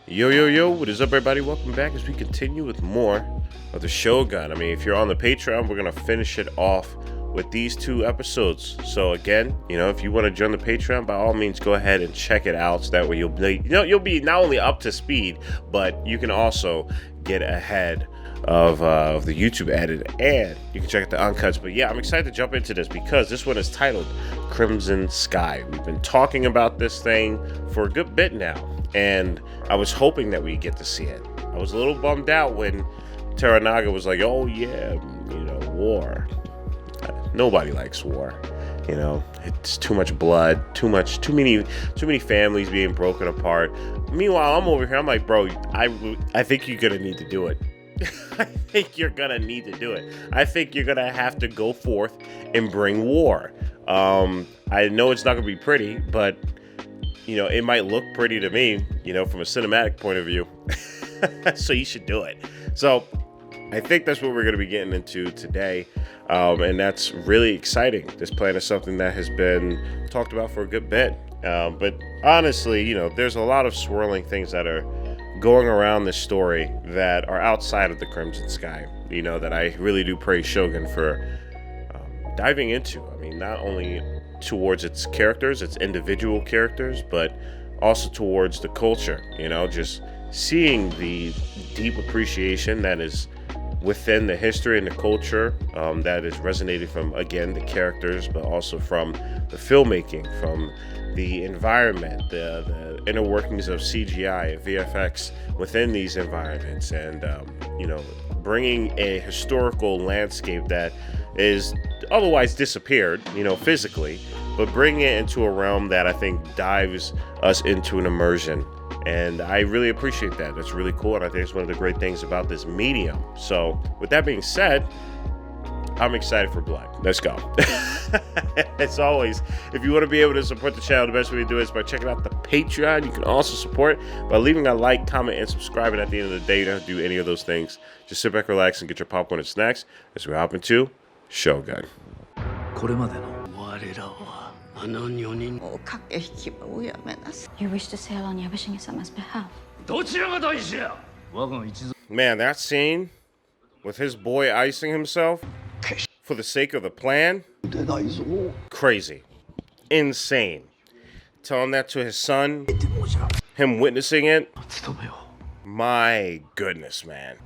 Yo, what is up, everybody? Welcome back as we continue with more of the Shogun. I mean, if you're on the Patreon, we're going to finish it off with these two episodes. So again, if you want to join the Patreon, by all means, go ahead and check it out. So that way you'll be not only up to speed, but you can also get ahead of the YouTube edit, and you can check out the uncuts. But yeah, I'm excited to jump into this because this one is titled Crimson Sky. We've been talking about this thing for a good bit now, and I was hoping that we get to see it. I was a little bummed out when Toranaga was like, oh yeah, war. Nobody likes war. It's too much blood, too many families being broken apart. Meanwhile, I'm over here, I'm like, bro, I think you're gonna need to do it. I think you're gonna need to do it. I think you're gonna have to go forth and bring war. I know it's not gonna be pretty, but it might look pretty to me, from a cinematic point of view. So you should do it. So I think that's what we're gonna be getting into today. And that's really exciting. This plan is something that has been talked about for a good bit. But honestly, there's a lot of swirling things that are going around this story that are outside of the Crimson Sky, that I really do praise Shogun for diving into. I mean, not only towards its characters, its individual characters, but also towards the culture, just seeing the deep appreciation that is within the history and the culture that is resonating from, again, the characters, but also from the filmmaking, from the environment, the inner workings of CGI and VFX within these environments, and bringing a historical landscape that is otherwise disappeared, physically, but bringing it into a realm that I think dives us into an immersion. And I really appreciate that. That's really cool, and I think it's one of the great things about this medium. So with that being said, I'm excited for Blood. Let's go. As always, if you want to be able to support the channel, the best way to do it is by checking out the Patreon. You can also support by leaving a like, comment, and subscribing. At the end of the day, you don't have to do any of those things. Just sit back, relax, and get your popcorn and snacks as we hop into Shogun. You wish to sail on Yabashige-sama's behalf? Man, that scene with his boy icing himself for the sake of the plan, crazy, insane. Telling that to his son, him witnessing it, my goodness, man.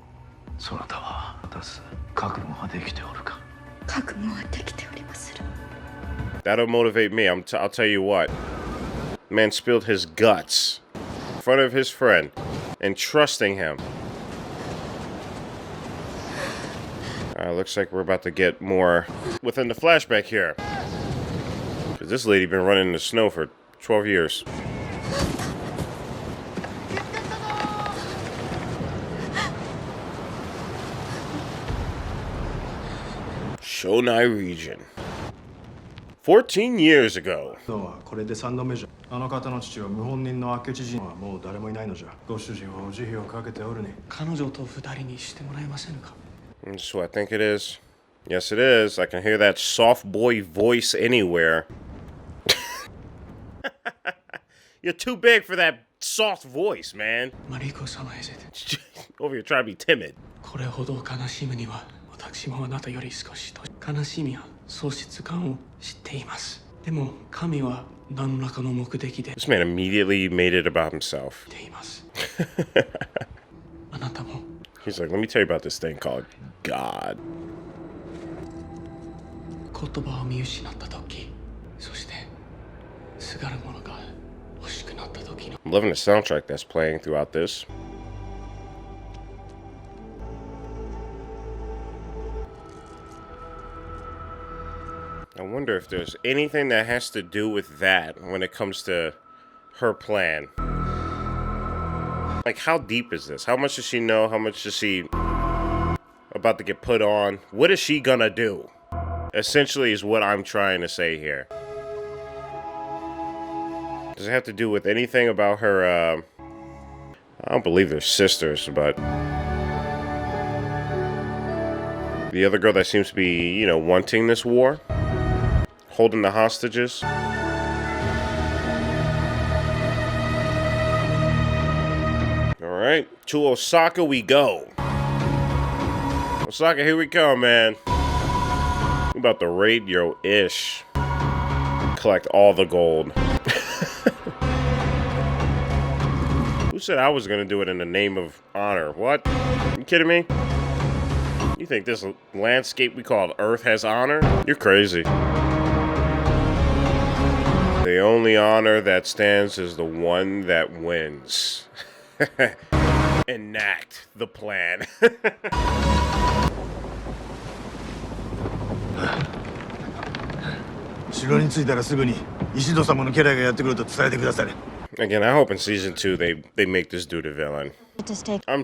That'll motivate me. I'll tell you what. Man spilled his guts in front of his friend and trusting him. Looks like we're about to get more within the flashback here. Because this lady been running in the snow for 12 years. Shonai region. 14 years ago. That's what I think it is. Yes, it is. I can hear that soft boy voice anywhere. You're too big for that soft voice, man. Over here trying to be timid. This man immediately made it about himself. He's like, let me tell you about this thing called God. I'm loving the soundtrack that's playing throughout this. I wonder if there's anything that has to do with that when it comes to her plan. Like, how deep is this? How much does she know? How much is she about to get put on? What is she gonna do? Essentially is what I'm trying to say here. Does it have to do with anything about her, I don't believe they're sisters, but the other girl that seems to be, wanting this war? holding the hostages. Alright, to Osaka we go. Osaka, here we go, man. We're about to raid your ish. Collect all the gold. Who said I was gonna do it in the name of honor? What? You kidding me? You think this landscape we call Earth has honor? You're crazy. The only honor that stands is the one that wins. Enact the plan. 城に着いたらすぐに石戸様の家来がやってくると伝えてください。 Again, I hope in season 2 they make this dude a villain. I'm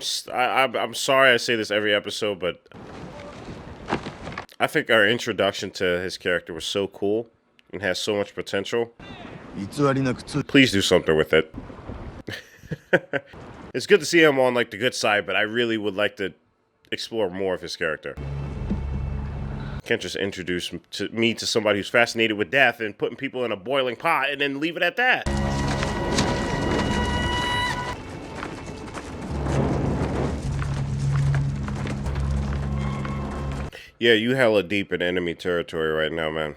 sorry I say this every episode, but I think our introduction to his character was so cool and has so much potential. Please do something with it. It's good to see him on like the good side, but I really would like to explore more of his character. Can't just introduce me to somebody who's fascinated with death and putting people in a boiling pot and then leave it at that. Yeah, you hella deep in enemy territory right now, man.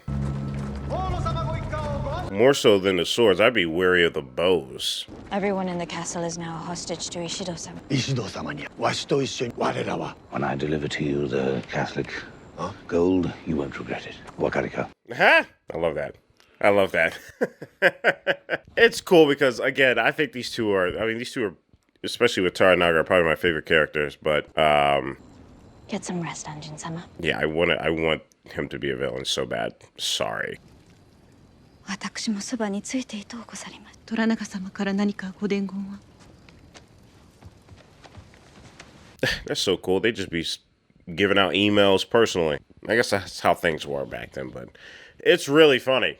More so than the swords, I'd be wary of the bows. Everyone in the castle is now a hostage to Ishido-sama. When I deliver to you the Catholic gold, you won't regret it. Wakarika. Huh? I love that. I love that. It's cool because, again, I think these two are, especially with Toranaga, are probably my favorite characters, but, Get some rest, Anjin-sama. yeah, I want him to be a villain so bad. Sorry. 私もそばについていとうござります。虎長様から何かご伝言は That's so cool. They just be giving out emails personally. I guess that's how things were back then, but it's really funny.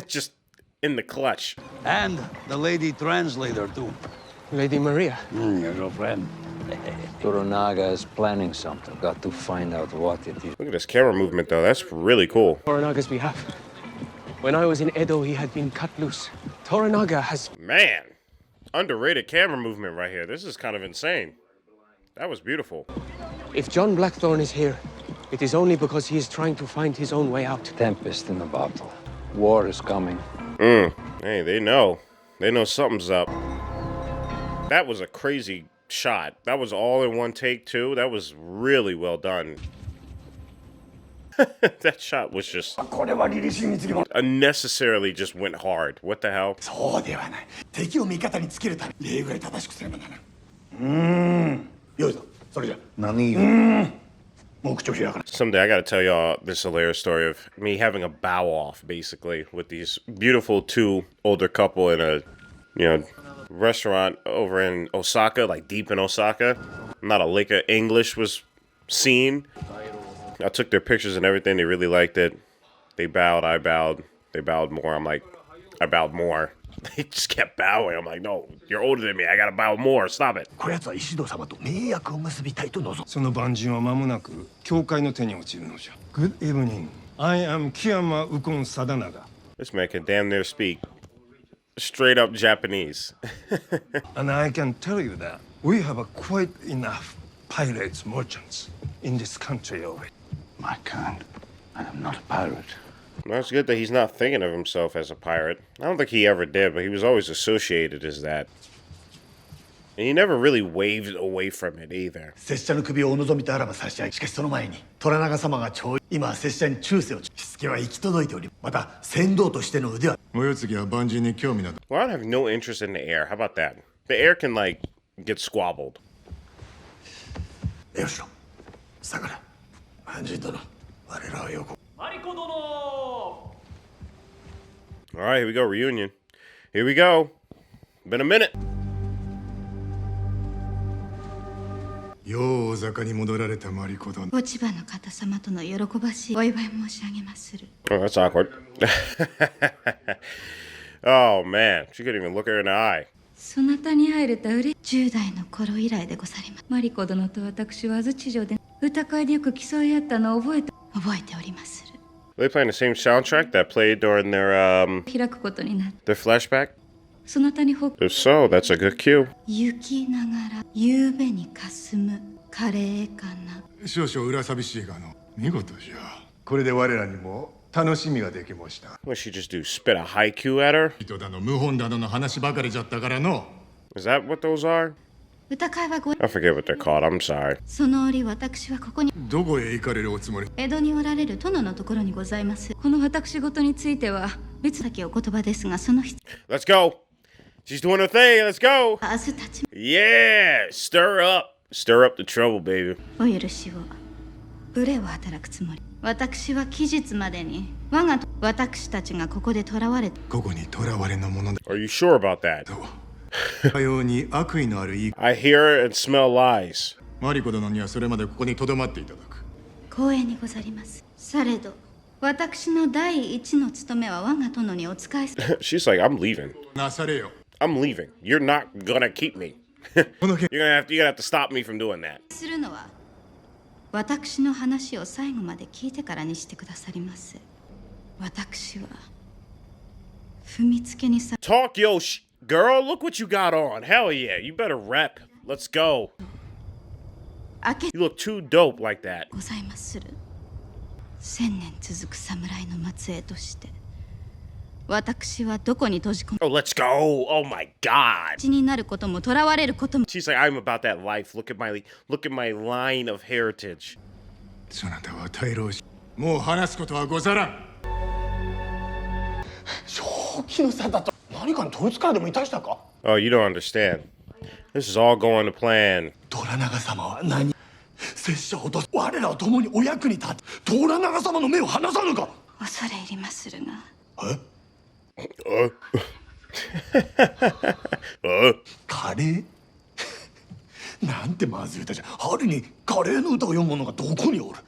Just in the clutch. And the lady translator, too. Lady Maria. Your girlfriend. Toranaga is planning something. Got to find out what it is. Look at this camera movement, though. That's really cool. Toranaga's behalf. When I was in Edo, he had been cut loose. Toranaga has... Man, underrated camera movement right here. This is kind of insane. That was beautiful. If John Blackthorne is here, it is only because he is trying to find his own way out. Tempest in the bottle. War is coming. Hey, they know. They know something's up. That was a crazy shot. That was all in one take, too. That was really well done. That shot was just unnecessarily just went hard. What the hell? Someday I gotta tell y'all this hilarious story of me having a bow off, basically, with these beautiful two older couple in a, restaurant over in Osaka, like deep in Osaka. Not a lick of English was seen. I took their pictures and everything. They really liked it. They bowed. I bowed. They bowed more. I'm like, I bowed more. They just kept bowing. I'm like, no, you're older than me. I gotta bow more. Stop it. その万人は間もなく教会の手に落ちるのじゃ。Good evening. I am Kiyama Ukon Sadanaga. This man can damn near speak straight up Japanese. And I can tell you that we have quite enough pirates merchants in this country already. My kind. I am not a pirate. Well, it's good that he's not thinking of himself as a pirate. I don't think he ever did, but he was always associated as that. And he never really waved away from it either. 拙者の首をお望みとあらば差し上げ、しかしその前に虎長様が今拙者に忠誠をしつけは行き届いており、また船頭としての腕は。最次は万人に興味など。 Well, I have no interest in the air. How about that? The air can, like, get squabbled. よしろ、さくら、万人殿、我らはよく。マリコ殿。All right, here we go. Reunion. Here we go. Been a minute. よう大坂に戻られたマリコ殿。落ち葉の方様との喜ばしいお祝い申し上げまする。 Oh, that's awkward. Oh, man. She couldn't even look her in the eye. そなたに会えると10代の頃以来でござります。マリコ殿と私は安土城で歌会でよく競い合ったのを覚えておりまする。They playing the same soundtrack that played during their 開くことになる。 their flashback? そなたにほ If so, that's a good cue. 行きながら夕べに霞むカレーかな。少々裏寂しいがの見事じゃ。これで我らにも楽しみができました。 What she just do? Spit a haiku at her? 人だの謀反だの話ばかりじゃったからの。Is that what those are? 歌会はご I forget what they're called. I'm sorry. その折私はここにどこへ行かれるおつもり？江戸におられる殿のところにございます。この私事については別だけお言葉ですが、その必 Let's go. She's doing her thing. Let's go. 明日たち Yeah. Stir up. Stir up the trouble, baby. お許しを。無礼を働くつもり。私は期日までに私たちがここで囚われて。ここに囚われのものだ Are you sure about that? と。かように悪意のある言い。 I hear and smell lies. マリコ殿にはそれまでここに留まっていただく。光栄にござります。されど私の第一の務めは我が殿にお仕えする。 She's like, I'm leaving. なされよ。 I'm leaving. You're not gonna keep me. you're gonna have to stop me from doing that. するのは私の話を最後まで聞いてからにしてくださります。私は踏みつけにさ Talk yo girl, look what you got on. Hell yeah, you better rep. Let's go. 明け You look too dope like that. ございまする。千年続く侍の末裔として私はどこに閉じ込 Oh, let's go. Oh my god. めになることも囚われることも She's like, I'm about that life. Look at my line of heritage. そなたは大老し。もう話すことはござらん。正気の沙汰と何かに取りつかれでもいたしたか？ Oh, you don't understand. This is all going to plan. 虎長様は何？拙者を落とす我らは共にお役に立て。虎長様の目を離さぬか？恐れ入りまするがカレーなんてまずい歌じゃ。春にカレーの歌を読む者がどこにおる？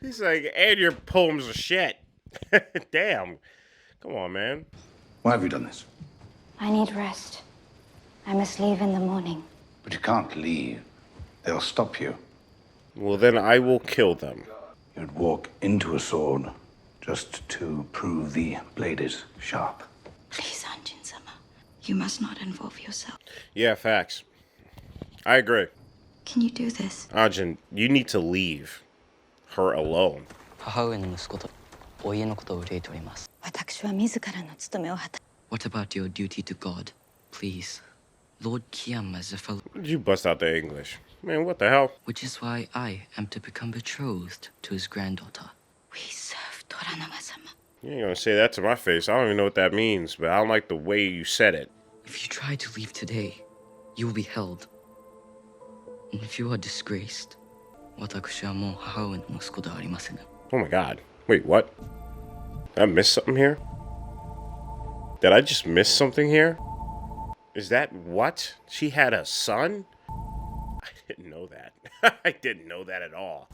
He's like, and your poems are shit. Damn. Come on, man. Why have you done this? I need rest. I must leave in the morning. But you can't leave. They'll stop you. Well, then I will kill them. You'd walk into a sword just to prove the blade is sharp. Please, Anjin-sama, you must not involve yourself. Yeah, facts. I agree. Can you do this? Ajin, you need to leave her alone. 母上の息子とお家のことを憂いております。私は自らの務めを果た What about your duty to God? Please. Lord Kiyama is a fellow, Did you bust out the English? Man, what the hell? which is why I am to become betrothed to his granddaughter. We serve Toranaga-sama. You ain't gonna say that to my face. I don't even know what that means, but I don't like the way you said it. If you try to leave today, you will be held. And if you are disgraced, 私はもう母上の息子ではありません。 Oh my god. Wait, what? Did I miss something here? Did I just miss something here? Is that what? She had a son? I didn't know that. I didn't know that at all.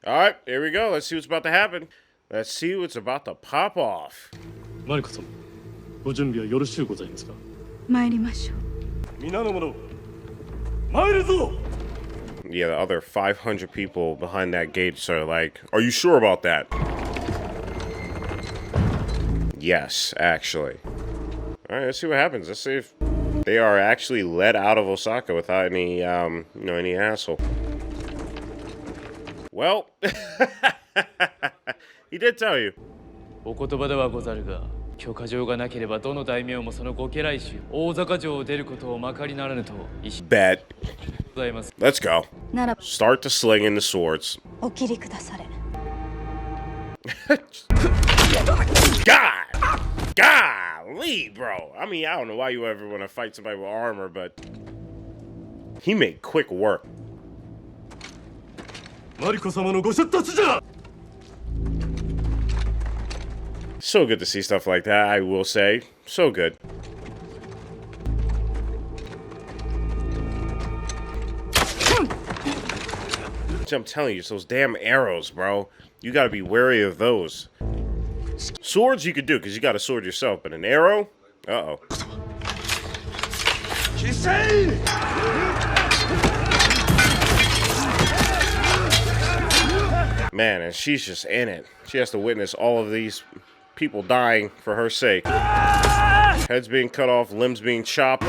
Alright, here we go. Let's see what's about to happen. Let's see what's about to pop off. マリコ様、ご準備はよろしゅうございますか？参りましょう。皆の者、参るぞ！ Yeah, the other 500 people behind that gate are like, are you sure about that? Yes, actually. Alright, let's see what happens. Let's see if they are actually let out of Osaka without any, any hassle. Well, he did tell you. お言葉ではござるが、許可状がなければどの大名もそのご家来衆大坂城を出ることをまかりならぬと意思 Bet. ございます。 Let's go. なら Start to sling in the swords. お切りくだされ。 God! Golly, bro. I mean, I don't know why you ever want to fight somebody with armor, but he made quick work. マリコ様のご出立じゃ。 So good to see stuff like that, I will say. So good. I'm telling you, it's those damn arrows, bro. You gotta be wary of those. Swords you could do, because you got a sword yourself, but an arrow? Uh-oh. Man, and she's just in it. She has to witness all of these people dying for her sake. Heads being cut off, limbs being chopped,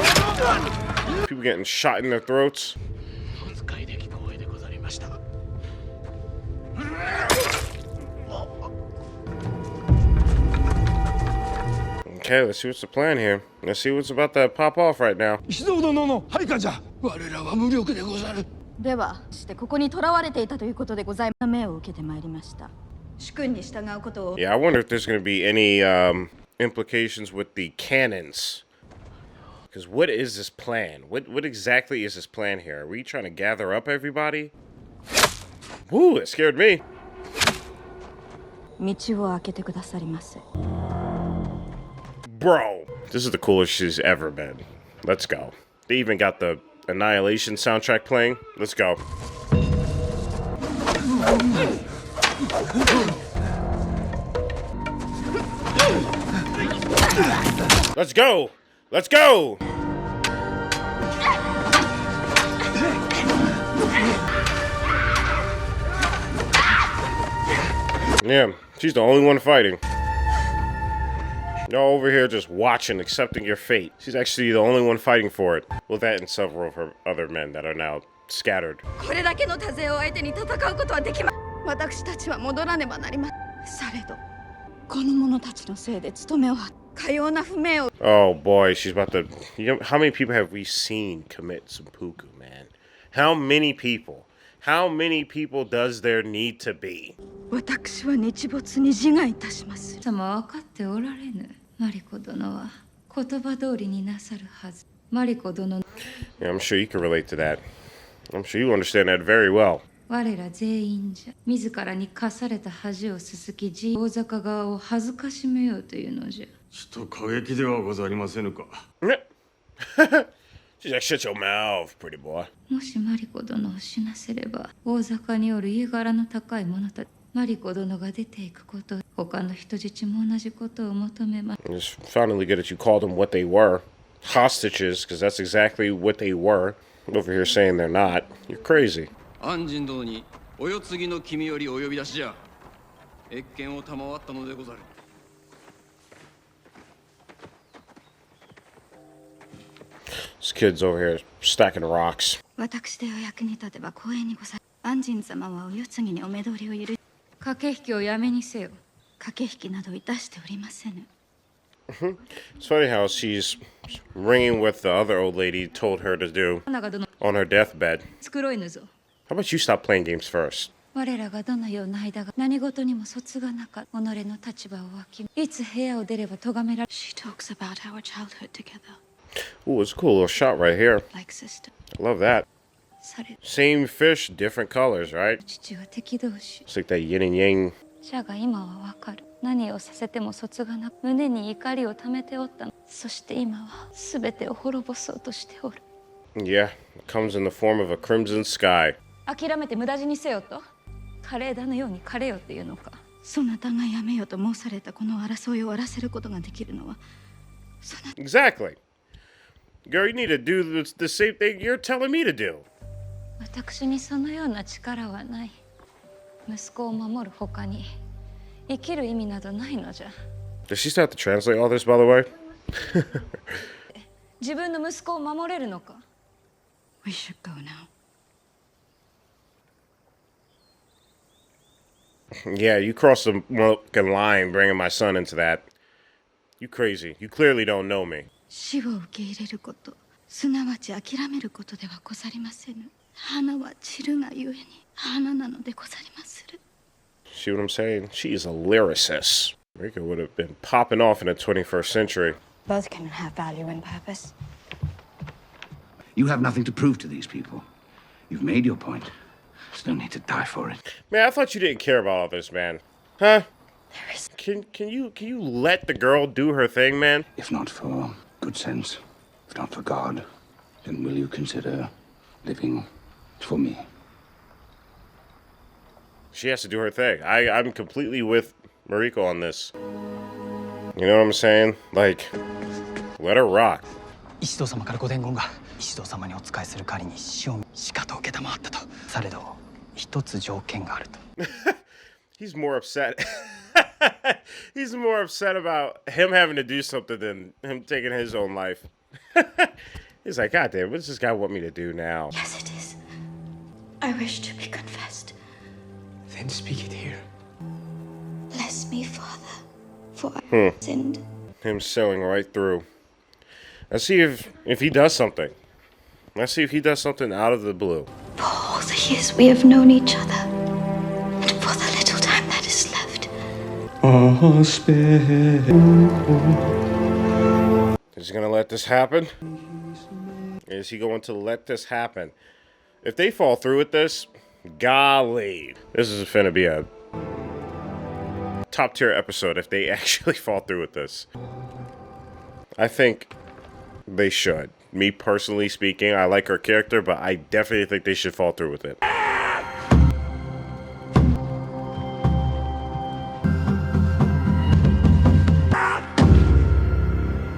people getting shot in their throats. Okay, let's see what's the plan here. Let's see what's about to pop off right now. ではしてここに囚われていたということでございます。命を受けてまいりました。主君に従うことを。Yeah, I wonder if there's going to be any implications with the cannons. Because what is this plan? What exactly is this plan here? Are we trying to gather up everybody? Woo, it scared me. 道を開けてくださりませ。 Bro, this is the coolest she's ever been. Let's go. They even got the Annihilation soundtrack playing. Let's go. Let's go. Let's go. Yeah, she's the only one fighting. Y'all over here just watching, accepting your fate. She's actually the only one fighting for it. Well, that and several of her other men that are now scattered. これだけの多勢を相手に戦うことはできま。私たちは戻らねばなりま。されど、この者たちのせいで務めをかような不明を。Oh boy, she's about to. You know, how many people have we seen commit seppuku, man? How many people? How many people does there need to be? 私は日没に自害いたします。様分かっておられぬ。マリコ殿は言葉通りになさるはず。マリコ殿。Yeah, I'm sure you can relate to that. I'm sure you understand that very well. 我ら全員じゃ自らに課された恥をすすき大坂側を恥ずかしめようというのじゃ。ちと過激ではござりませぬか。She's like, shut your mouth, pretty boy. もしマリコ殿を死なせれば大坂による家柄の高い者たちマリコ殿が出ていくこと他の人質も同じことを求めます。 It's finally good that you called them what they were. Hostages, because that's exactly what they were. Over here saying they're not. You're crazy. 安仁殿にお世継ぎの君よりお呼び出しじゃ。謁見を賜ったのでござる。This kid's over here stacking rocks. 私でお役に立てば光栄にござい。安仁様はお世継ぎにお目通りを許し。駆け引きをやめにせよ。駆け引きなどいたしておりませぬ。It's funny how she's ringing with the other old lady told her to do on her deathbed. How about you stop playing games first? 我らがどのような間が何事にも卒がなか己の立場をわきいつ部屋を出れば咎められ She talks about our childhood together. Ooh, it's a cool little shot right here. Like sister. I love that. Same fish, different colors, right? 父は敵同士 It's like that yin and yang. 者が今はわかる何をさせても卒がなく胸に怒りをためておったのそして今は全てを滅ぼそうとしておる Yeah, it comes in the form of a crimson sky. 諦めて無駄死にせよと華麗だのように枯れよっていうのかそなたがやめよと申されたこの争いを終わらせることができるのは Exactly. Girl, you need to do the same thing you're telling me to do. 私にそのような力はない息子を守るほかに生きる意味などないのじゃ Does she still have to translate all this, by the way? 自分の息子を守れるのか We should go now. Yeah, you crossed the fucking line bringing my son into that. You crazy. You clearly don't know me. 死を受け入れることすなわち諦めることではござりませぬ花は散るがゆえに花なのでござりまする See what I'm saying? She's a lyricist. Rika would have been popping off in the 21st century. Both can have value and purpose. You have nothing to prove to these people. You've made your point. There's no need to die for it. Man, I thought you didn't care about all this, man. Huh? Can you let the girl do her thing, man? If not for good sense, if not for God, then will you consider living for me? She has to do her thing. I'm completely with Mariko on this. You know what I'm saying? Like, let her rock. 石堂様からご伝言が石堂様にお仕えする仮に死をしかと受けたまわったと。されど一つ条件があると。He's more upset. He's more upset about him having to do something than him taking his own life. He's like, God damn, what does this guy want me to do now? Yes, it is. I wish to be confessed. Then speak it here. Bless me, Father, for I sinned. Him sailing right through. Let's see if he does something. Let's see if he does something out of the blue. For all the years we have known each other, and for the little time that is left. Is he gonna let this happen? Is he going to let this happen? If they fall through with this, golly, this is finna be a top tier episode if they actually fall through with this. I think they should. Me personally speaking, I like her character, but I definitely think they should fall through with it.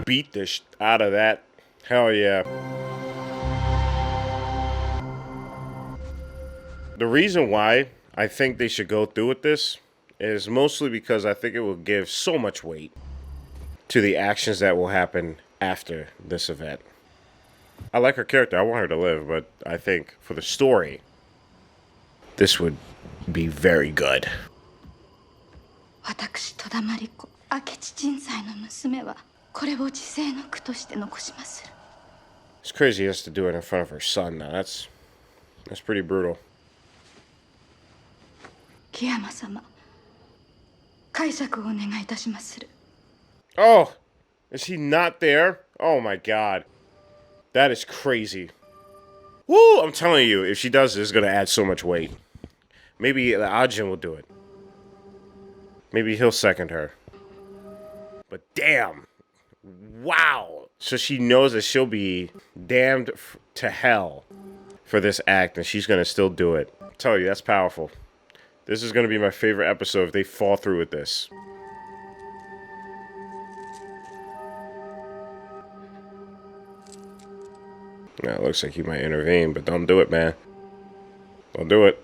Beat the out of that. Hell yeah. The reason why I think they should go through with this is mostly because I think it will give so much weight to the actions that will happen after this event. I like her character. I want her to live, but I think for the story, this would be very good. 私戸田真理子明智鎮西の娘はこれを自世の句として残しまする。 It's crazy he has to do it in front of her son now. That's pretty brutal. 木山様、解釈をお願いいたしまする。 Oh, is he not there? Oh my god. That is crazy. Woo! I'm telling you, if she does this, it's going to add so much weight. Maybe the Ajin will do it. Maybe he'll second her. But damn. Wow. So she knows that she'll be damned to hell for this act, and she's going to still do it. I tell you, that's powerful. This is going to be my favorite episode if they fall through with this. Now it looks like he might intervene, but don't do it, man. Don't do it.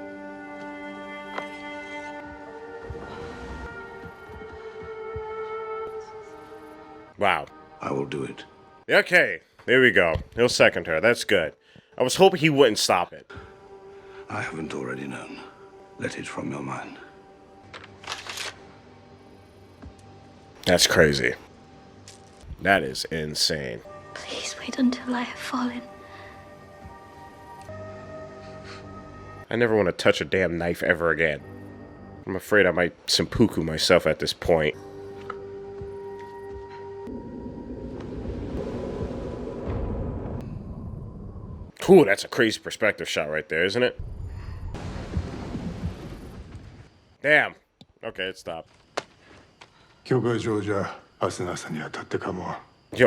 Wow. I will do it. Okay, there we go. He'll second her. That's good. I was hoping he wouldn't stop it. I haven't already known. Let it from your mind. That's crazy. That is insane. Please wait until I have fallen. I never want to touch a damn knife ever again. I'm afraid I might seppuku myself at this point. Ooh, that's a crazy perspective shot right there, isn't it? Damn. Okay, it stopped. Yo,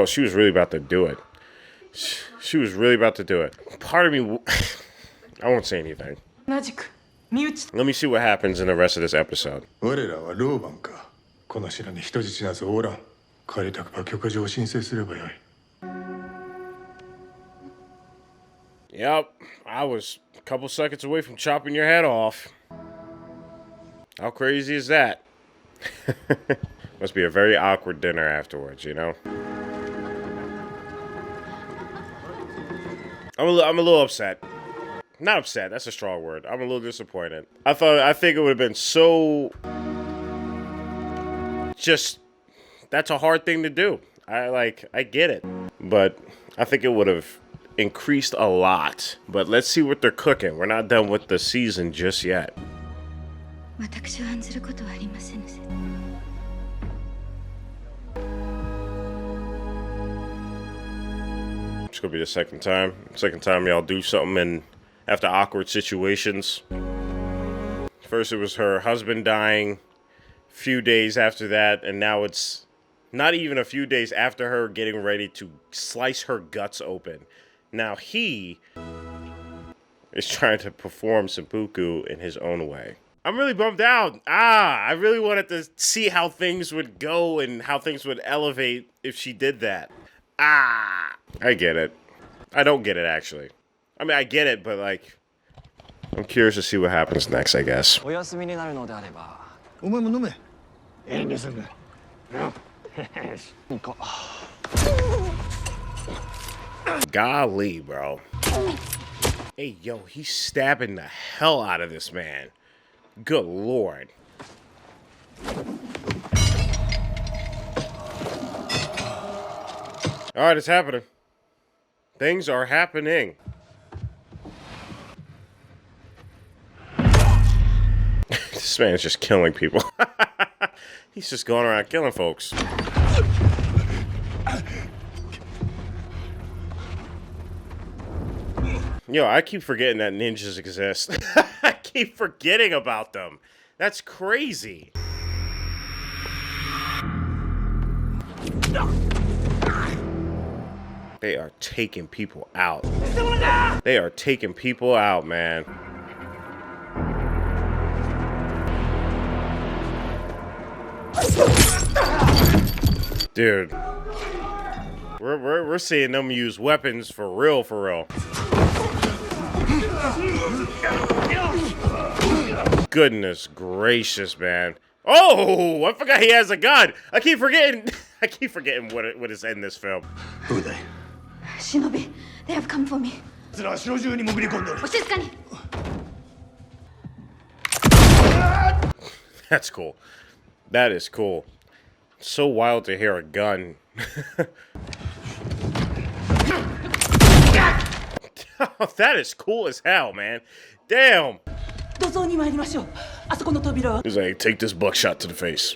she was really about to do it. She was really about to do it. Part of me... I won't say anything. Let me see what happens in the rest of this episode. Yep, I was a couple seconds away from chopping your head off. How crazy is that? Must be a very awkward dinner afterwards, you know? I'm a little upset. Not upset, that's a strong word. I'm a little disappointed. I think it would have been so... Just... That's a hard thing to do. I get it. But I think it would have increased a lot. But let's see what they're cooking. We're not done with the season just yet. 私を案ずることはありませぬせ。 It's gonna be the second time. Second time y'all do something and after awkward situations. First it was her husband dying, few days after that, and now it's not even a few days after her getting ready to slice her guts open. Now he is trying to perform seppuku in his own way. I'm really bummed out. I really wanted to see how things would go and how things would elevate if she did that. I get it. I don't get it, actually. I mean, I get it, but, like, I'm curious to see what happens next, I guess. お休みになるのであれば。お前も飲め。遠慮するな。行こう。Golly, bro. Hey, yo, he's stabbing the hell out of this man. Good lord. All right, it's happening. Things are happening. This man is just killing people. He's just going around killing folks. Yo, I keep forgetting that ninjas exist. I keep forgetting about them. That's crazy. They are taking people out. They are taking people out, man. Dude. We're seeing them use weapons for real, for real. Goodness gracious, man. Oh, I forgot he has a gun. I keep forgetting what is in this film. Who are they? Shinobi, they have come for me. That's cool. That is cool. So wild to hear a gun. That is cool as hell, man. Damn. He's like, take this buckshot to the face.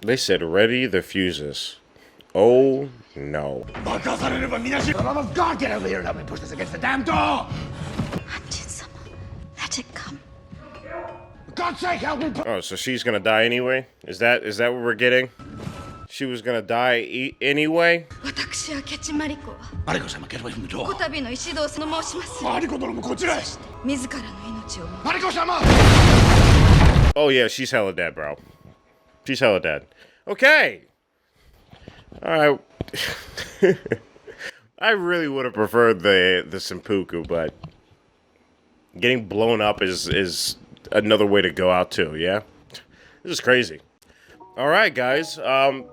They said, ready the fuses. Oh, no. God, get over here and help me push this against the damn door! Let it come. For God's sake, help me! Oh, so she's gonna die anyway? Is that what we're getting? She was gonna die anyway? 私はケチマリコ。マリコ様、get away from the door. こたびの石堂と申します。マリコ殿もこちらへ。自らの命を。マリコ様! Oh yeah, she's hella dead, bro. She's hella dead. Okay. All right. I really would have preferred the Senpuku, but getting blown up is another way to go out too, yeah? This is crazy. All right, guys.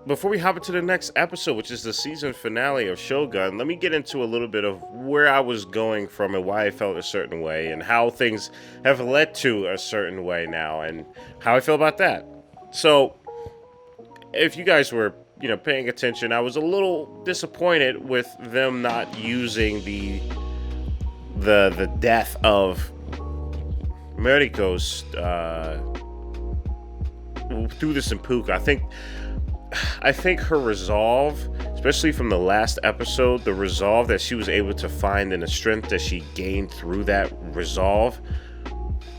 Before we hop into the next episode, which is the season finale of Shogun, let me get into a little bit of where I was going from and why I felt a certain way and how things have led to a certain way now and how I feel about that. So, if you guys were, paying attention, I was a little disappointed with them not using the death of Mariko's through the Senpuku. I think her resolve, especially from the last episode, the resolve that she was able to find and the strength that she gained through that resolve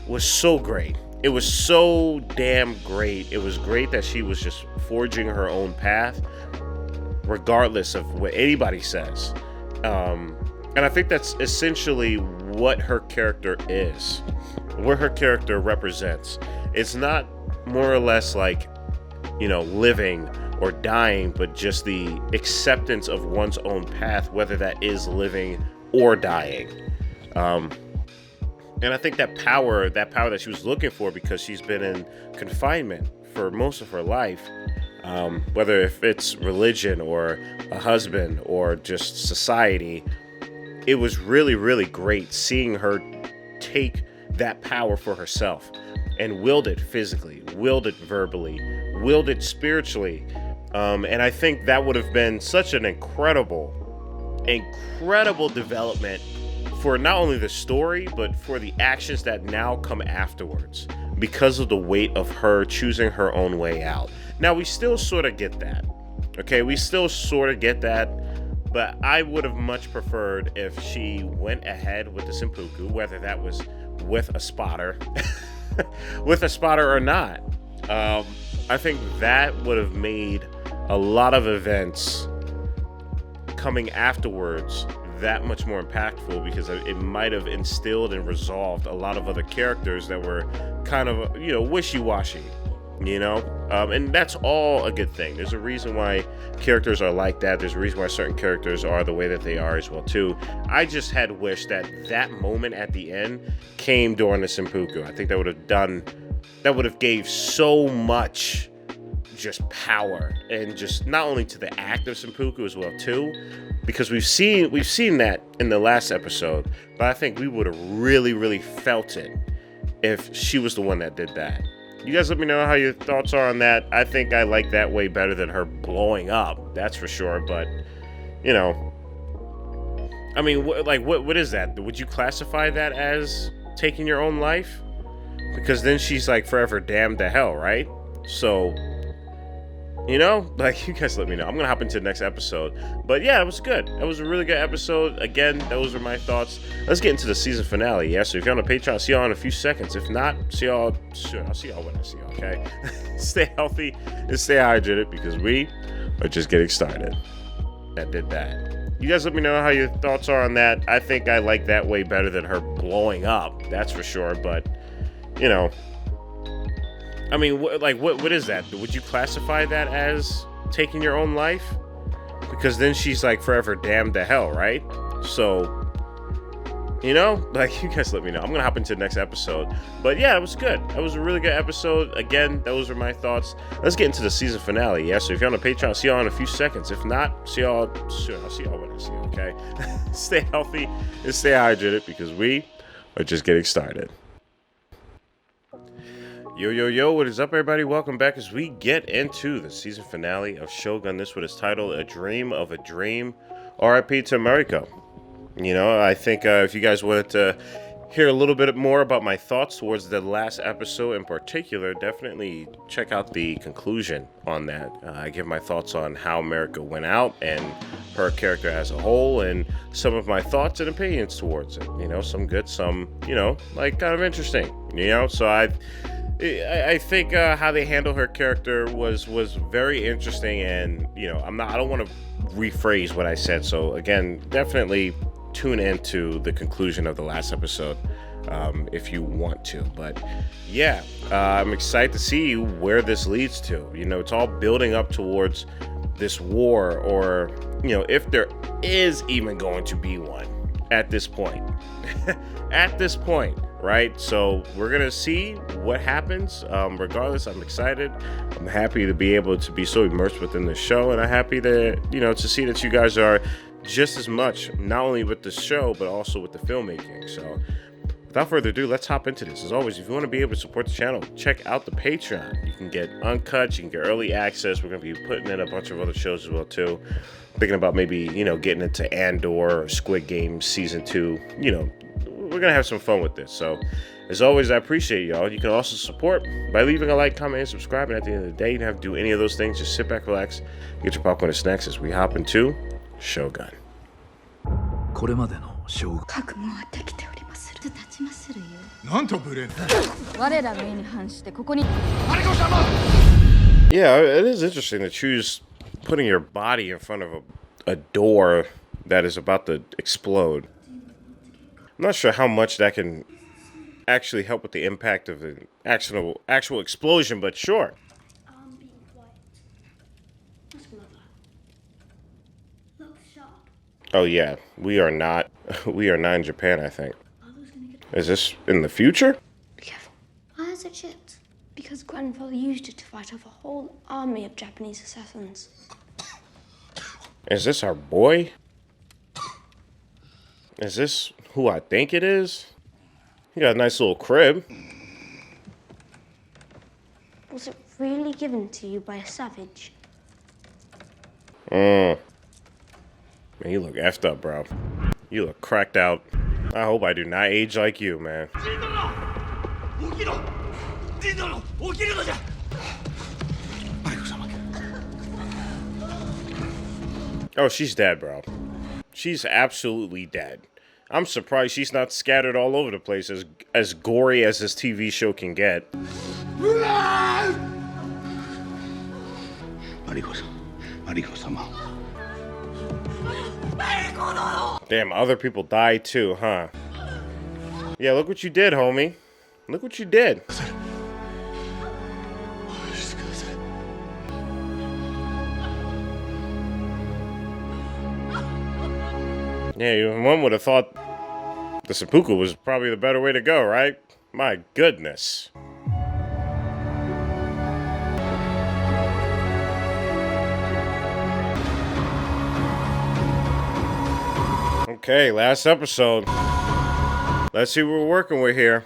was so great. It was so damn great. It was great that she was just forging her own path, regardless of what anybody says. And I think that's essentially what her character is, what her character represents. It's not more or less like, living or dying, but just the acceptance of one's own path, whether that is living or dying. And I think that power that she was looking for, because she's been in confinement for most of her life, whether if it's religion or a husband or just society, it was really, really great seeing her take that power for herself and wield it physically, wield it verbally, wield it spiritually. And I think that would have been such an incredible development for not only the story, but for the actions that now come afterwards because of the weight of her choosing her own way out. Now, we still sort of get that. Okay, we still sort of get that, but I would have much preferred if she went ahead with the Senpuku, whether that was with a spotter, or not. I think that would have made a lot of events coming afterwards that much more impactful, because it might have instilled and resolved a lot of other characters that were kind of, wishy-washy you know? And that's all a good thing. There's a reason why characters are like that. There's a reason why certain characters are the way that they are as well, too. I just had wished that that moment at the end came during the Senpuku. I think that would have gave so much just power, and just not only to the act of Senpuku as well, too, because we've seen that in the last episode, but I think we would have really felt it if she was the one that did that. You guys let me know how your thoughts are on that. I think I like that way better than her blowing up, that's for sure. But, you know, I mean, what is that? Would you classify that as taking your own life? Because then she's like forever damned to hell, right? So, you know, like, you guys let me know. I'm gonna hop into the next episode. But yeah, it was good. It was a really good episode. Again, those are my thoughts. Let's get into the season finale. Yeah, so if you're on the Patreon, I'll see y'all in a few seconds. If not, see y'all soon. I'll see y'all when I see y'all, okay? Stay healthy and stay hydrated, because we are just getting started. That did that. You guys let me know how your thoughts are on that. I think I like that way better than her blowing up, that's for sure. But, you know, I mean, what is that? Would you classify that as taking your own life? Because then she's like forever damned to hell, right? So, you know, like, you guys let me know. I'm gonna hop into the next episode. But yeah, it was good. That was a really good episode. Again, those are my thoughts. Let's get into the season finale. Yeah, so if you're on the Patreon, I'll see y'all in a few seconds. If not, see y'all soon. I'll see y'all when I see you, okay? Stay healthy and stay hydrated, because we are just getting started. Yo, what is up, everybody? Welcome back as we get into the season finale of Shogun. This one is titled A Dream of a Dream. RIP to Mariko. You know, I think if you guys wanted to hear a little bit more about my thoughts towards the last episode in particular, definitely check out the conclusion on that. I give my thoughts on how Mariko went out and her character as a whole, and some of my thoughts and opinions towards it. You know, some good, some, you know, like, kind of interesting. You know, so I think how they handle her character was very interesting, and, you know, I don't want to rephrase what I said. So again, definitely tune into the conclusion of the last episode if you want to. But yeah, I'm excited to see where this leads to. You know, it's all building up towards this war, or, you know, if there is even going to be one at this point. At this point. Right, so we're gonna see what happens. Regardless, I'm excited. I'm happy to be able to be so immersed within the show, and I'm happy to, you know, to see that you guys are just as much, not only with the show, but also with the filmmaking. So without further ado, let's hop into this. As always, if you want to be able to support the channel, check out the Patreon. You can get uncut, you can get early access. We're gonna be putting in a bunch of other shows as well too. Thinking about maybe, you know, getting into Andor or Squid Game season 2. You know, we're gonna have some fun with this. So as always, I appreciate y'all. You can also support by leaving a like, comment, and subscribe. And at the end of the day, you don't have to do any of those things. Just sit back, relax, get your popcorn and snacks as we hop into Shogun. これまでの将軍覚悟はできておりまする。立ちまするよ。なんと無礼な。我らの意に反してここに。Yeah, it is interesting to choose putting your body in front of a door that is about to explode. I'm not sure how much that can actually help with the impact of an actual explosion, but sure. Oh yeah, we are not in Japan, I think. Is this in the future? Be careful. Why is it chipped? Because grandfather used it to fight off a whole army of Japanese assassins. Is this our boy? Is this who I think it is? He got a nice little crib. Was it really given to you by a savage? Man, you look effed up, bro. You look cracked out. I hope I do not age like you, man. Oh, she's dead, bro. She's absolutely dead. I'm surprised she's not scattered all over the place, as gory as this TV show can get. Damn, other people died too, huh? Yeah, look what you did, homie. Look what you did. Yeah, one would have thought the seppuku was probably the better way to go, right? My goodness. Okay, last episode. Let's see what we're working with here.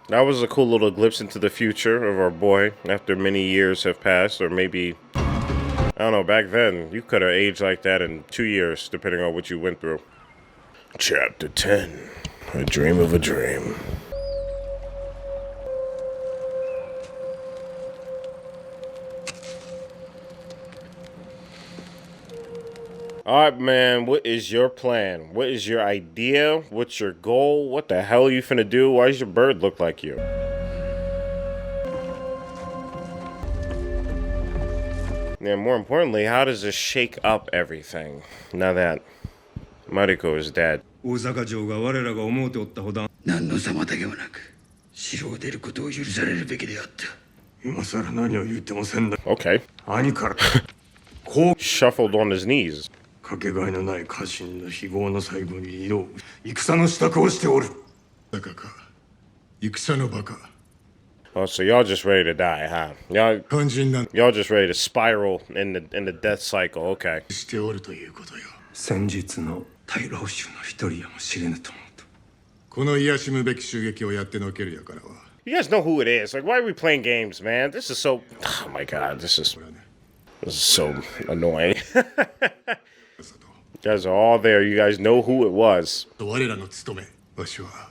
That was a cool little glimpse into the future of our boy after many years have passed, or maybe, I don't know, back then, you could have aged like that in 2 years, depending on what you went through. Chapter 10, A Dream of a Dream. Alright, man, what is your plan? What is your idea? What's your goal? What the hell are you finna do? Why does your bird look like you? Yeah, more importantly, how does this shake up everything now that Mariko is dead? 大阪城が我らが思うておったほど何の妨げもなく城を出ることを許されるべきであった。今さら何を言ってもせんだ。 Okay. 兄から Shuffled on his knees. かけがえのない家臣の非業の最後に挑む戦の支度をしておる。バカか。戦のバカ。 Oh, so y'all just ready to die, huh? Y'all just ready to spiral in the death cycle. Okay. しておるということよ。先日の大老衆の一人やもしれぬと思うと。この癒しむべき襲撃をやってのけるやからは。You guys know who it is. Like, why are we playing games, man? This is so... Oh, my God. This is so annoying. You guys are all there. You guys know who it was. 我らの務め、わしは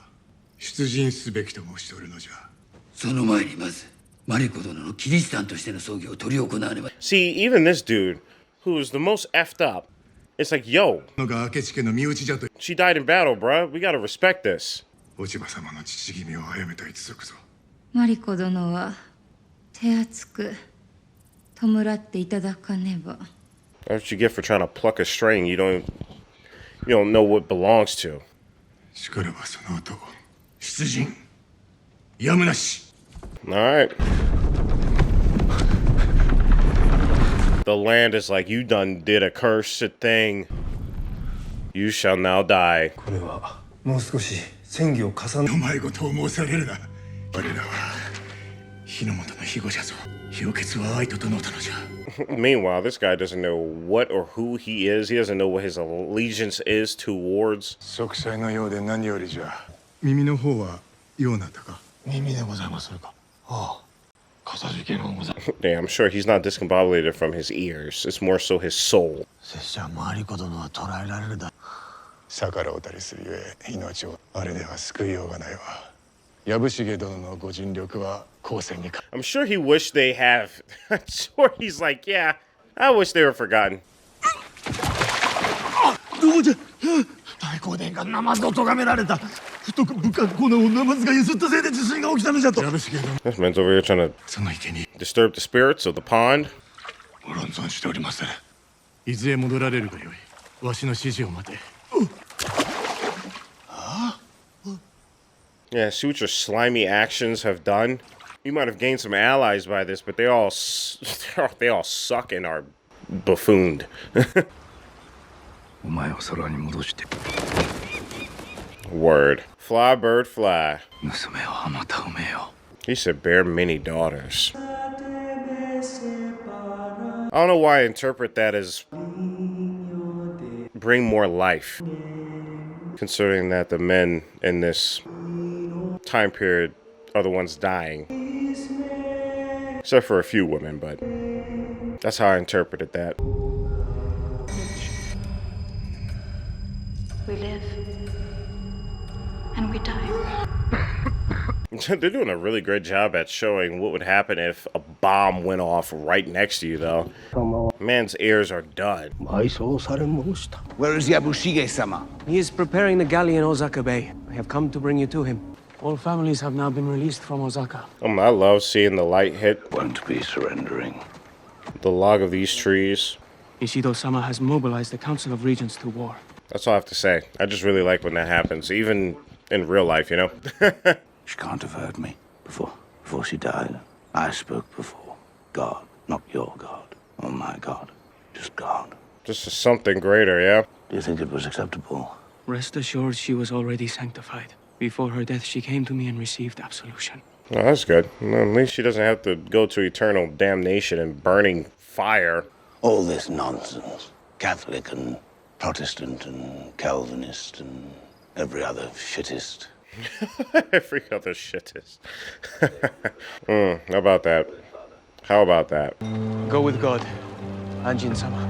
出陣すべきと申しておるのじゃ。その前にまずマリコ殿のキリシタンとしての葬儀を執り行わねば。 See, even this dude, who is the most effed up, it's like, yo, she died in battle, bruh. We gotta respect this. 落ち葉様の父君を殺めた一族ぞ。マリコ殿は手厚く弔っていただかねば。 That's what you get for trying to pluck a string you don't know what belongs to. しからばその後出陣やむなし。 All right. The land is like, you done did a cursed thing. You shall now die. これはもう少し戦議を重ね。お前ごとを申されるな。我らは日の本の庇護者ぞ。氷結は愛ととのたのじゃ。 Meanwhile, this guy doesn't know what or who he is. He doesn't know what his allegiance is towards. 息災のようで何よりじゃ。耳の方はようなったか。耳でございまするか。ああ。Yeah, I'm sure he's not discombobulated from his ears. It's more so his soul. 拙者マリコ殿は捕らえられるだ。逆らうたりするゆえ命をあれでは救いようがないわ。藪重殿のご尽力は後世に。 I'm sure he wished they have. I'm sure he's like, yeah, I wish they were forgotten. どこじゃ。太閤殿がナマズを咎められた。不徳不格好なナマズが譲ったせいで地震が起きたのじゃと。藪重殿。 This man's over here trying to その池に disturb the spirits of the pond. ご論存しておりまする。伊豆へ戻られるがよい。わしの指示を待て。Yeah, see what your slimy actions have done. You might have gained some allies by this, but they all suck and are buffooned. お前を空に戻して。 Word. Fly, bird, fly. 娘をあまた産めよ。 He said bear many daughters. I don't know why I interpret that as bring more life. Considering that the men in this time period are the ones dying. Except for a few women, but that's how I interpreted that. We live and we die. They're doing a really great job at showing what would happen if a bomb went off right next to you, though. Man's ears are done. Where is Yabushige-sama? He is preparing the galley in Osaka Bay. I have come to bring you to him. All families have now been released from Osaka. I love seeing the light hit Won't be surrendering. the log of these trees. Ishido-sama has mobilized the Council of Regents to war. That's all I have to say. I just really like when that happens, even in real life, you know? She can't have heard me before she died. I spoke before. God, not your God, or my God, just God. Just something greater, yeah? Do you think it was acceptable? Rest assured she was already sanctified. Before her death, she came to me and received absolution. Oh, that's good. Well, at least she doesn't have to go to eternal damnation and burning fire. All this nonsense. Catholic and Protestant and Calvinist and every other shittist. Every other shittist. How about that? How about that? Go with God, Anjin-sama.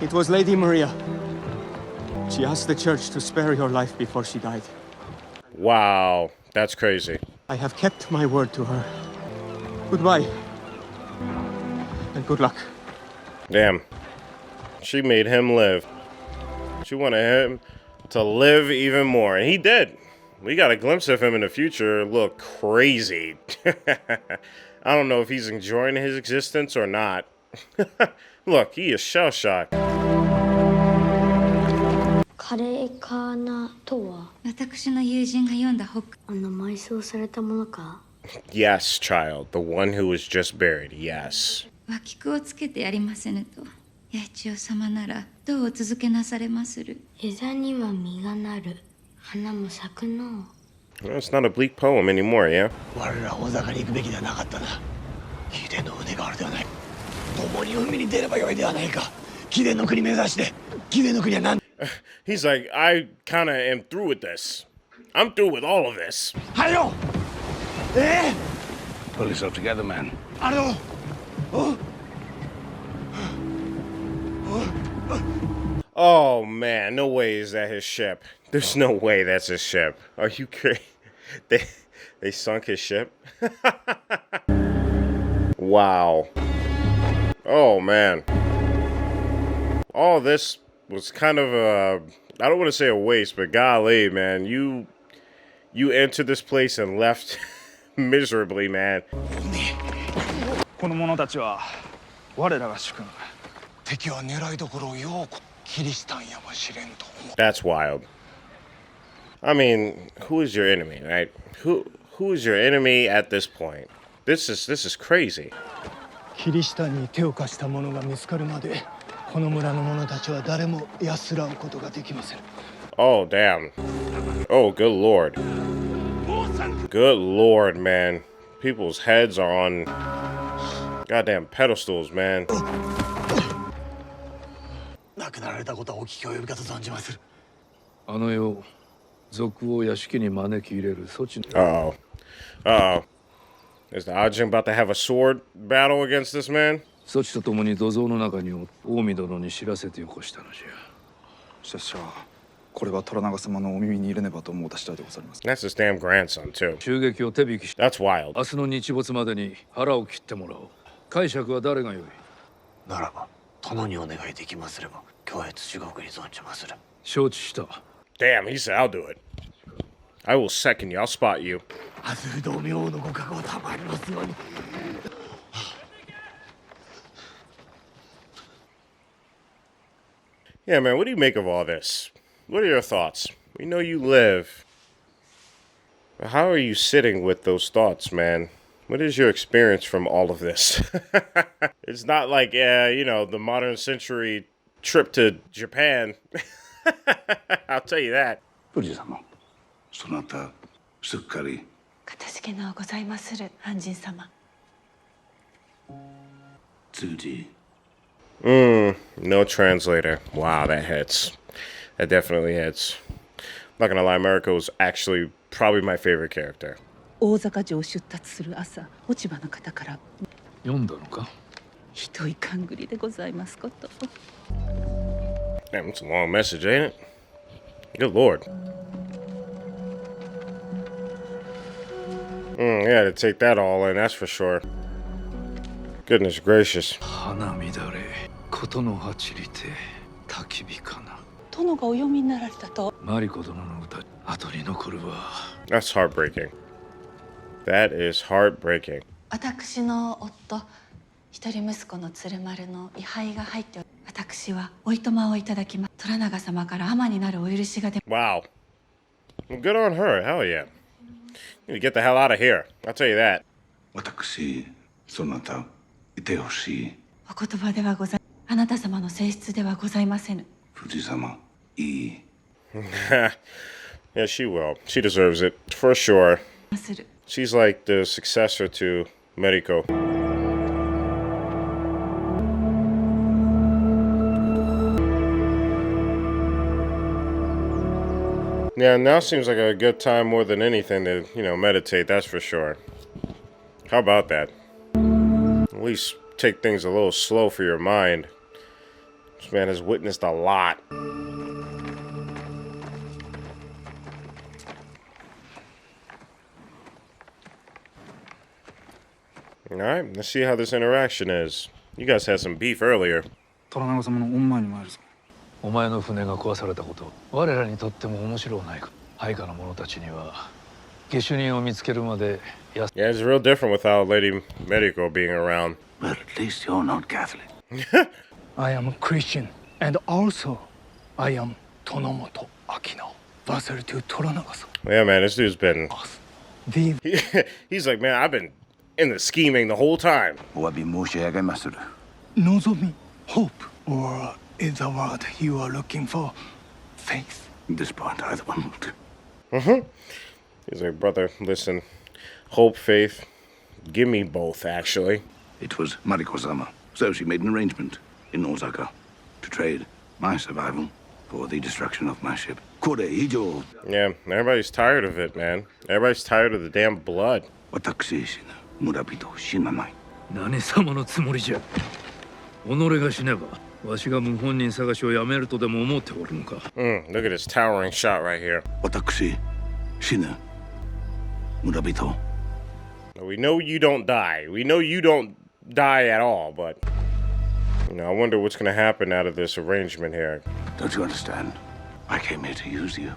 It was Lady Maria. She asked the church to spare your life before she died. Wow, that's crazy. I have kept my word to her. Goodbye. And good luck. Damn. She made him live. She wanted him to live even more. And he did. We got a glimpse of him in the future look crazy. I don't know if he's enjoying his existence or not. Look, he is shell-shocked. カレーカーナとは私の友人が読んだ本。埋葬されたものか Yes, child. The one who was just buried. Yes. 脇句をつけてやりませぬと。八千代様ならどうお続けなされまする。枝には実がなる。花も咲くの。 Well, it's not a bleak poem anymore, yeah? 我ら大坂に行くべきではなかったな。貴殿の腕があるではない。共に海に出ればよいではないか。貴殿の国目指して。貴殿の国は何 He's like, I kind of am through with this. I'm through with all of this. はいよ Pull yourself together, man. Oh man, no way is that his ship. There's no way that's his ship. Are you crazy? They sunk his ship? Wow. Oh man. All this was kind of a, I don't want to say a waste, but golly, man, you entered this place and left miserably, man. この者たちは我らが主君。敵は狙いどころをよくキリシタンやもしれんと思う。 That's wild. I mean, who is your enemy, right? Who is your enemy at this point? This is crazy. キリシタンに手を貸した者が見つかるまで、この村の者たちは誰も安らうことができません。 Oh, damn. Oh, good lord. Good lord, man. People's heads are on goddamn pedestals, man. 亡くなられたことはお聞き及びかと存じまする。あの世、賊を屋敷に招き入れる措置。Uh-oh. Uh-oh. Is the Ajin about to have a sword battle against this man? 措置とともに土蔵の中に近江殿に知らせてよこしたのじゃ。しかしこれは虎長様のお耳に入れねばと思うた次第でございます。 That's his damn grandson, too. 襲撃を手引きし、 That's wild. 明日の日没までに腹を切ってもらおう。解釈は誰がよい。ならば、殿にお願いできますれば、今日地獄に存じまする。承知した。 Damn, he said, I'll do it. I will second you. I'll spot you. 明日不動明王のご加護を賜りますように。 Yeah, man, what do you make of all this? What are your thoughts? We know you live. But how are you sitting with those thoughts, man? What is your experience from all of this? It's not like, the modern century trip to Japan. I'll tell you that. 富士様、そなた、すっかり。かたじけのうございまする、安心様。通じ。No translator. Wow, that hits. That definitely hits. Not gonna lie, Mariko was actually probably my favorite character. 大阪城を出立する朝、落ち葉の方から読んだのか。ひどい勘繰りでございますこと。 Damn, it's a long message, ain't it? Good lord. Yeah, to take that all in, that's for sure. Goodness gracious. 花乱れ、ことの鉢りて、焚き火かな。殿がお読みになられたと。マリコ殿の歌、後に残るわ。That's heartbreaking. That is heartbreaking. 私の夫、一人息子の鶴丸の位牌が入っており、私はおいとまをいただきます。虎長様から尼になるお許しが出。 Wow. Well, good on her. Hell yeah. You need to get the hell out of here. I'll tell you that. 私、そなた、いてほしい。お言葉ではござい、あなた様の性質ではございませぬ。富士様、いい。Yeah, she will. She deserves it, for sure. She's like the successor to Meriko. Yeah, now seems like a good time more than anything to, meditate, that's for sure. How about that? At least take things a little slow for your mind. This man has witnessed a lot. Alright, let's see how this interaction is. You guys had some beef earlier. 虎長様のお見舞いに参るぞ。お前の船が壊されたこと、我らにとっても面白うないか。配下の者たちには下手人を見つけるまで。Yeah, it's real different without Lady Medico being around. Well, at least you're not Catholic. I am a Christian, and also I am Tonomoto Akino, vassal to Toranaga-sama. Yeah, man, this dude's been... He's like, man, I've been in the scheming the whole time. Nozomi, hope, or is the word you are looking for faith? At this point, either one will do. He's like, brother, listen, hope, faith, give me both, actually. It was Mariko-sama, so she made an arrangement in Osaka to trade my survival for the destruction of my ship. Yeah, everybody's tired of it, man. Everybody's tired of the damn blood. 何様のつもりじゃ。己が死ねば、わしが謀反人探しをやめるとでも思っておるのか。Look at this towering shot right here. We know you don't die. We know you don't die at all, but I wonder what's going to happen out of this arrangement here. Don't you understand? I came here to use you.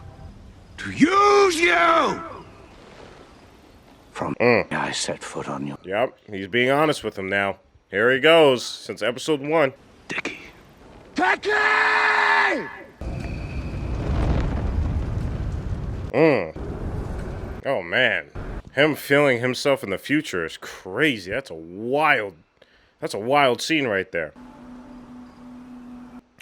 To use you! From I set foot on you. Yep, he's being honest with him now. Here he goes, since episode 1. Dickie! Oh, man. Him feeling himself in the future is crazy. That's a wild scene right there.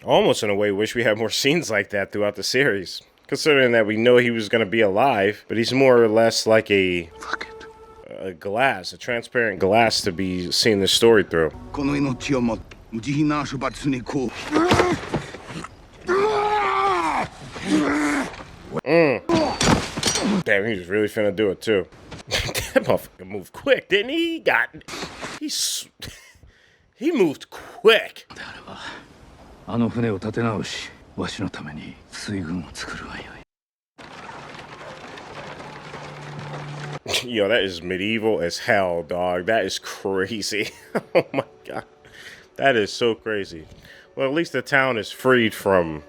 Almost in a way wish we had more scenes like that throughout the series. Considering that we know he was going to be alive, but he's more or less like a glass, a transparent glass to be seeing this story through. Damn, he was really finna do it too. That motherfucker moved quick, didn't he? He moved quick. あの船を立て直し、わしのために水軍を作るがよい。Yo, that is medieval as hell, dog. That is crazy. Oh my god. That is so crazy. Well, at least the town is freed from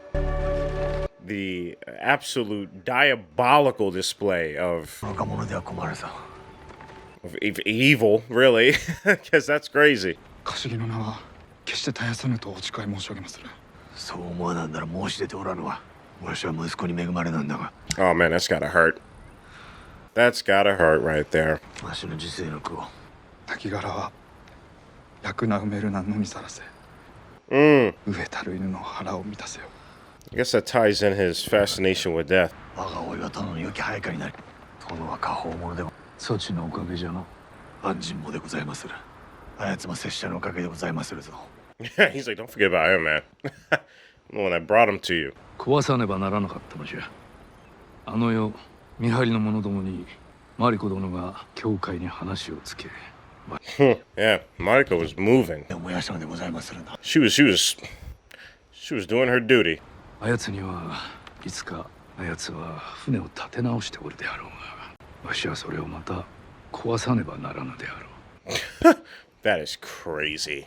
the absolute diabolical display of evil, really. Because that's crazy. 稼ぎの名は決して絶やさぬとお誓い申し上げまする。そう思わなんだら申し出ておらぬわ。わしは息子に恵まれなんだが。Oh man, that's gotta hurt. That's gotta hurt right there. わしの時世の苦を。滝柄は役な埋めるなのみさらせ。飢えたる犬の腹を満たせよ。I guess that ties in his fascination with death. 我が甥は殿の良き配下になり、殿は下方者でも。そちのおかげじゃな。安心もでございまする。あやつも拙者のおかげでございまするぞ。He's like, don't forget about him, man. I'm the one that brought him to you. 壊さねばならなかったのじゃ。あの世、見張りの者どもにマリコ殿が教会に話をつけ。Yeah, Mariko was moving. She was doing her duty. あやつにはいつかあやつは船を立て直しておるであろうが、わしはそれをまた壊さねばならぬであろう。That is crazy.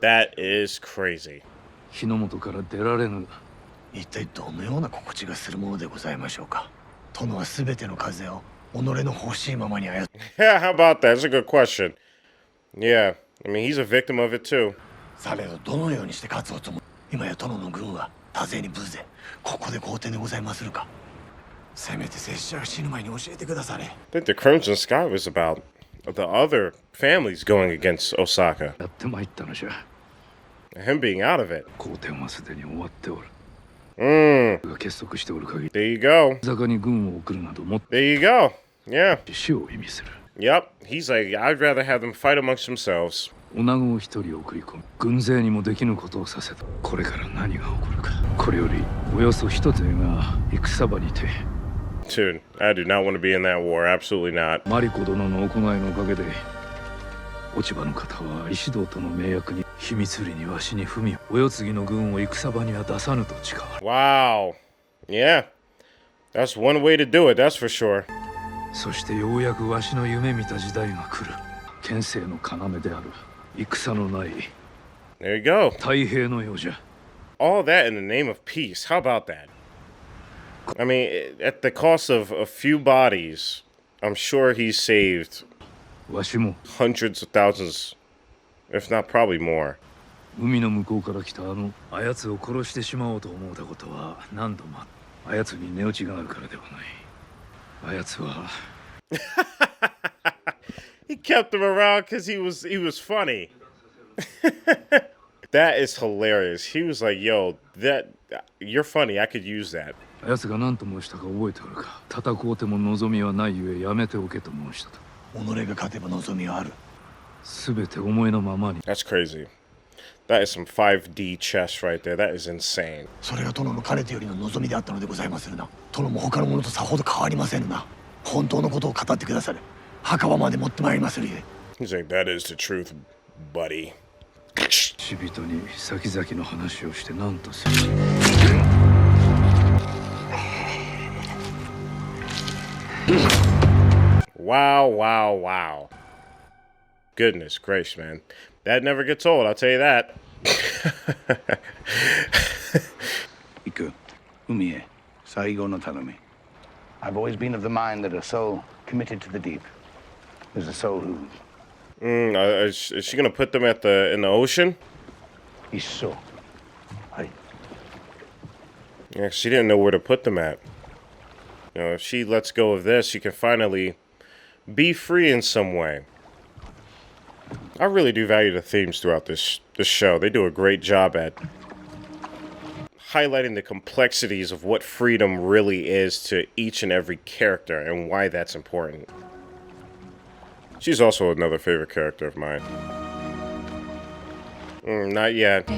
That is crazy. 日の元から出られぬ。一体どのような心地がするものでございましょうか。殿はすべての風を己の欲しいままに操る。Yeah, how about that? That's a good question. Yeah, I mean he's a victim of it too. されどどのようにして勝つおつもり。今や殿の軍は多勢に無勢。ここで好転でございまするか。せめて拙者が死ぬ前に教えてくだされ。I think the Crimson Sky was about the other families going against Osaka. やってまいったのじゃ。Him being out of it. 好転はすでに終わっておる。There you go. There you go. Yeah. Yep. He's like, I'd rather have them fight amongst themselves. 女子を一人送り込み軍勢にもできぬことをさせた。これから何が起こるか。これよりおよそ一つが戦場にて。 Dude, I do not want to be in that war. Absolutely not. マリコ殿の行いのおかげで落ち葉の方は石堂との盟約に秘密裏にわしに踏みお世継ぎの軍を戦場には出さぬと誓わ。 Wow. Yeah. That's one way to do it, that's for sure. そしてようやくわしの夢見た時代が来る。県政の要である戦のない There you go. 太平の世じゃ。 All that in the name of peace. How about that? I mean, at the cost of a few bodies, I'm sure he's saved hundreds of thousands, if not probably more. 海の向こうから来たあやつを殺してしまおうと思うたことは何度もある。あやつに値打ちがあるからではない。あやつは He kept him around because he was funny. That is hilarious. He was like, "Yo, you're funny. I could use that." あやつが何と申したか覚えておるか。戦うても望みはないゆえやめておけと申したと。己が勝てば望みはある。すべて思いのままに。 That's crazy. That is some 5D chess right there. That is insane. それが殿のかねてよりの望みであったのでございまするな。殿も他の者とさほど変わりませぬな。本当のことを語ってくださる。墓場まで持ってまいりまするゆえ。 He's like, "That is the truth, buddy." 死人に先々の話をして何とする。 Wow, wow, wow. Goodness gracious, man. That never gets old, I'll tell you that. 行く。海へ。最後の頼み。I've always been of the mind that a soul committed to the deep is a soul who... Is she gonna put them in the ocean? 一生。はい。 Yeah, she didn't know where to put them at. You know, if she lets go of this, she can finally be free in some way. I really do value the themes throughout this show. They do a great job at highlighting the complexities of what freedom really is to each and every character and why that's important. She's also another favorite character of mine. Not yet.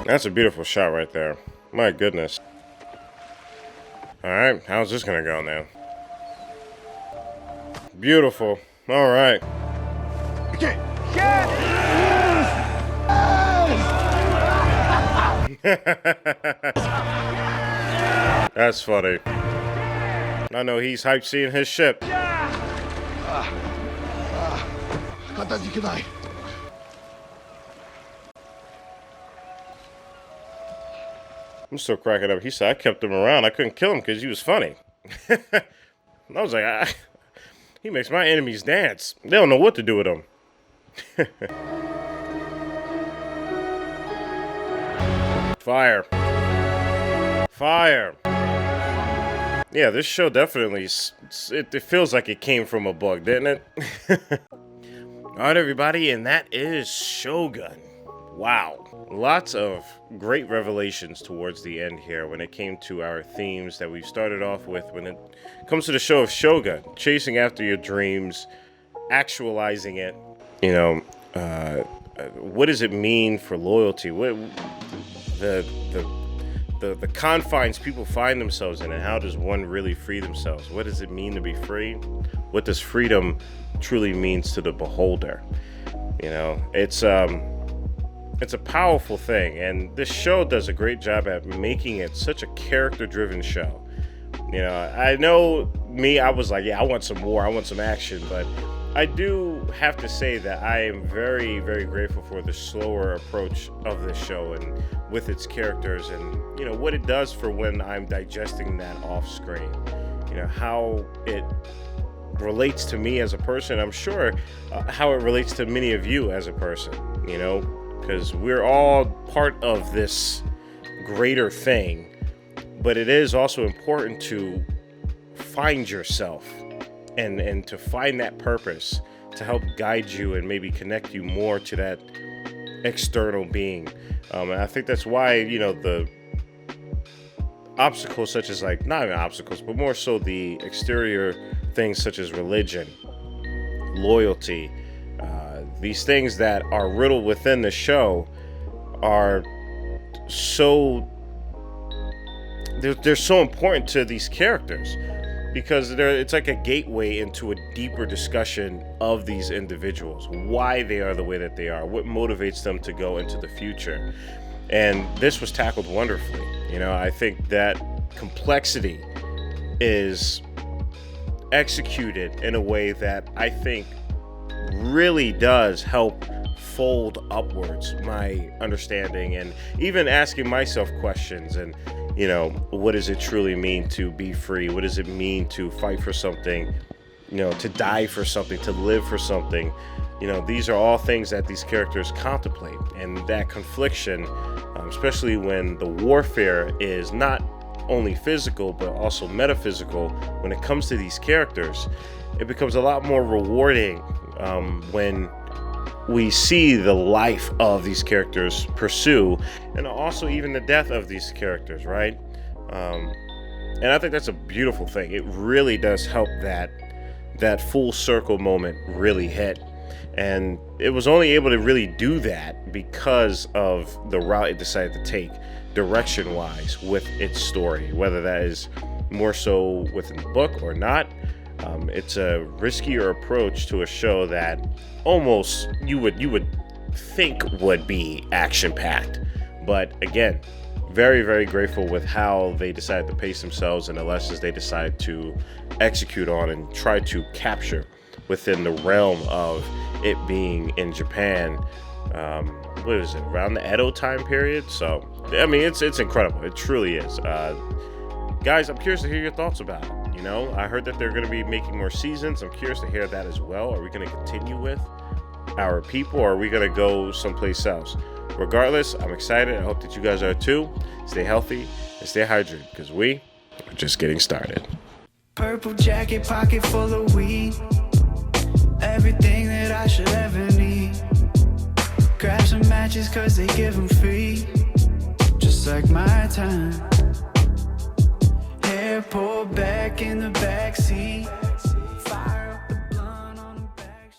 That's a beautiful shot right there. My goodness. Alright, how's this gonna go now? Beautiful. Alright. Okay. That's funny. I know he's hyped seeing his ship. I'm still cracking up. He said, I kept him around. I couldn't kill him because he was funny. I was like, he makes my enemies dance. They don't know what to do with him. Fire. Fire. Yeah, this show definitely, it feels like it came from a book, didn't it? Alright, everybody, and that is Shogun. Wow. Lots of great revelations towards the end here when it came to our themes that we started off with when it comes to the show of Shogun. Chasing after your dreams, actualizing it. You know, what does it mean for loyalty? What the confines people find themselves in, and how does one really free themselves? What does it mean to be free? What does freedom truly means to the beholder? You know, it's a powerful thing, and this show does a great job at making it such a character-driven show. You know, I know me, I was like, yeah, I want some war, I want some action, but I do have to say that I am very, very grateful for the slower approach of this show and with its characters and, you know, what it does for when I'm digesting that off screen. You know, how it relates to me as a person. I'm sure how it relates to many of you as a person, you know, because we're all part of this greater thing, but it is also important to find yourself and to find that purpose to help guide you and maybe connect you more to that external being. And I think that's why, you know, the obstacles such as, like, not even obstacles, but more so the exterior things such as religion, loyalty, these things that are riddled within the show are so, they're so important to these characters, because it's like a gateway into a deeper discussion of these individuals, why they are the way that they are, what motivates them to go into the future. And this was tackled wonderfully. You know, I think that complexity is executed in a way that I think really does help fold upwards my understanding, and even asking myself questions. And, you know, what does it truly mean to be free? What does it mean to fight for something? You know, to die for something, to live for something? You know, these are all things that these characters contemplate, and that confliction, especially when the warfare is not only physical but also metaphysical, when it comes to these characters, it becomes a lot more rewarding when we see the life of these characters pursue, and also even the death of these characters, right? And I think that's a beautiful thing. It really does help that full circle moment really hit. And it was only able to really do that because of the route it decided to take direction-wise with its story, whether that is more so within the book or not. It's a riskier approach to a show that almost you would think would be action-packed. But again, very, very grateful with how they decided to pace themselves and the lessons they decided to execute on and try to capture within the realm of it being in Japan. What is it, around the Edo time period? So, I mean, it's incredible. It truly is. Guys, I'm curious to hear your thoughts about it. You know, I heard that they're going to be making more seasons. I'm curious to hear that as well. Are we going to continue with our people, or are we going to go someplace else? Regardless, I'm excited. I hope that you guys are too. Stay healthy and stay hydrated, because we are just getting started. Purple jacket, pocket full of weed. Everything that I should ever need. Grab some matches cause they give them free. Just like my time. Hair pulled back in the backseat.